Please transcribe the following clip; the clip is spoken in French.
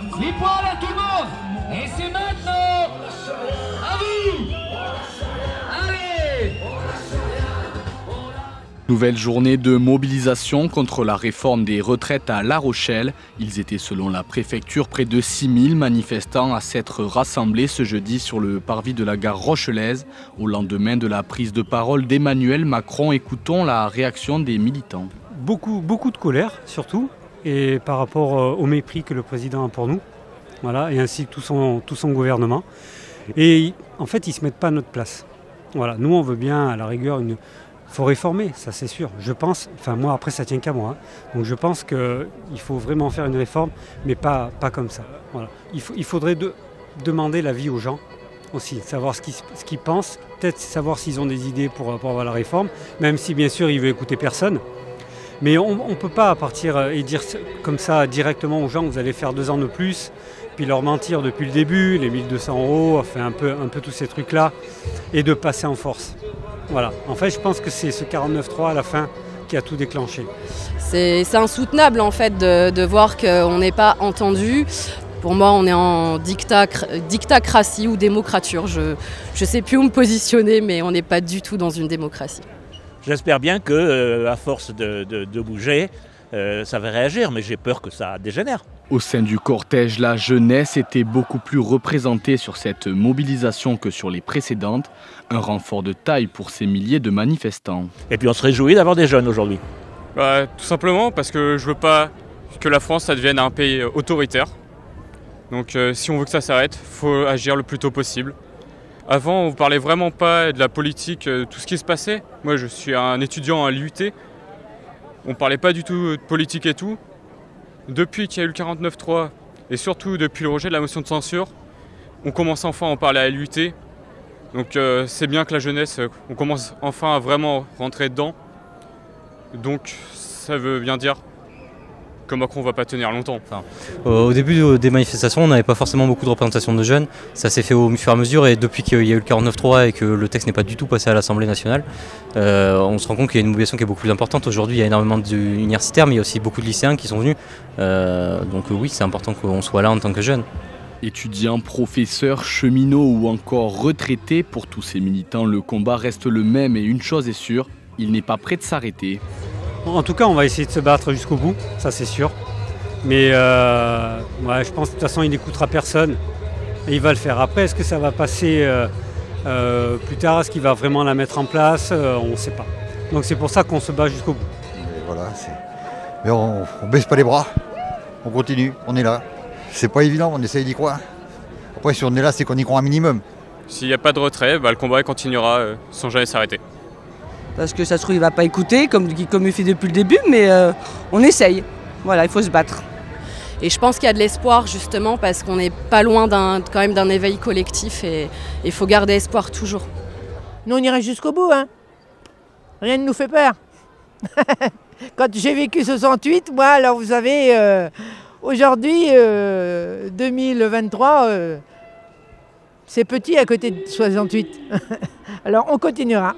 8 points à tout le monde. Et c'est maintenant. À vous. Allez. Nouvelle journée de mobilisation contre la réforme des retraites à La Rochelle. Ils étaient selon la préfecture près de 6000 manifestants à s'être rassemblés ce jeudi sur le parvis de la gare rochelaise. Au lendemain de la prise de parole d'Emmanuel Macron, écoutons la réaction des militants. Beaucoup de colère surtout, et par rapport au mépris que le président a pour nous, voilà, et ainsi que tout son gouvernement. Et en fait, ils ne se mettent pas à notre place. Voilà, nous on veut bien à la rigueur il faut réformer, ça c'est sûr. Je pense, enfin moi après ça tient qu'à moi, donc je pense qu'il faut vraiment faire une réforme, mais pas comme ça. Voilà. Il faudrait demander l'avis aux gens aussi, savoir ce qu'ils pensent, peut-être savoir s'ils ont des idées pour avoir la réforme, même si bien sûr il veut écouter personne. Mais on ne peut pas partir et dire comme ça directement aux gens vous allez faire 2 ans de plus, puis leur mentir depuis le début, les 1200 €, enfin un peu tous ces trucs-là, et de passer en force. Voilà. En fait, je pense que c'est ce 49.3 à la fin qui a tout déclenché. C'est insoutenable en fait de voir qu'on n'est pas entendu. Pour moi, on est en dictacratie ou démocrature. Je ne sais plus où me positionner, mais on n'est pas du tout dans une démocratie. J'espère bien que, à force de bouger, ça va réagir, mais j'ai peur que ça dégénère. Au sein du cortège, la jeunesse était beaucoup plus représentée sur cette mobilisation que sur les précédentes. Un renfort de taille pour ces milliers de manifestants. Et puis on se réjouit d'avoir des jeunes aujourd'hui. Tout simplement parce que je veux pas que la France ça devienne un pays autoritaire. Donc si on veut que ça s'arrête, il faut agir le plus tôt possible. Avant, on ne parlait vraiment pas de la politique, tout ce qui se passait. Moi, je suis un étudiant à l'UT. On ne parlait pas du tout de politique et tout. Depuis qu'il y a eu le 49.3 et surtout depuis le rejet de la motion de censure, on commence enfin à en parler à l'UT. Donc c'est bien que la jeunesse, on commence enfin à vraiment rentrer dedans. Donc ça veut bien dire que Macron ne va pas tenir longtemps. Au début des manifestations, on n'avait pas forcément beaucoup de représentation de jeunes. Ça s'est fait au fur et à mesure, et depuis qu'il y a eu le 49.3 et que le texte n'est pas du tout passé à l'Assemblée nationale, on se rend compte qu'il y a une mobilisation qui est beaucoup plus importante. Aujourd'hui, il y a énormément d'universitaires, mais il y a aussi beaucoup de lycéens qui sont venus. Donc oui, c'est important qu'on soit là en tant que jeunes. Étudiants, professeurs, cheminots ou encore retraités, pour tous ces militants, le combat reste le même et une chose est sûre, il n'est pas prêt de s'arrêter. En tout cas, on va essayer de se battre jusqu'au bout, ça c'est sûr. Mais je pense que de toute façon, il n'écoutera personne et il va le faire. Après, est-ce que ça va passer plus tard? Est-ce qu'il va vraiment la mettre en place? On ne sait pas. Donc c'est pour ça qu'on se bat jusqu'au bout. Et voilà, mais on ne baisse pas les bras, on continue, on est là. C'est pas évident, on essaye d'y croire. Après, si on est là, c'est qu'on y croit un minimum. S'il n'y a pas de retrait, le combat continuera sans jamais s'arrêter. Parce que ça se trouve, il ne va pas écouter, comme il fait depuis le début, mais on essaye. Voilà, il faut se battre. Et je pense qu'il y a de l'espoir justement parce qu'on n'est pas loin quand même d'un éveil collectif et il faut garder espoir toujours. Nous, on irait jusqu'au bout, hein. Rien ne nous fait peur. Quand j'ai vécu 68, moi, alors vous savez, aujourd'hui, 2023, c'est petit à côté de 68. Alors on continuera.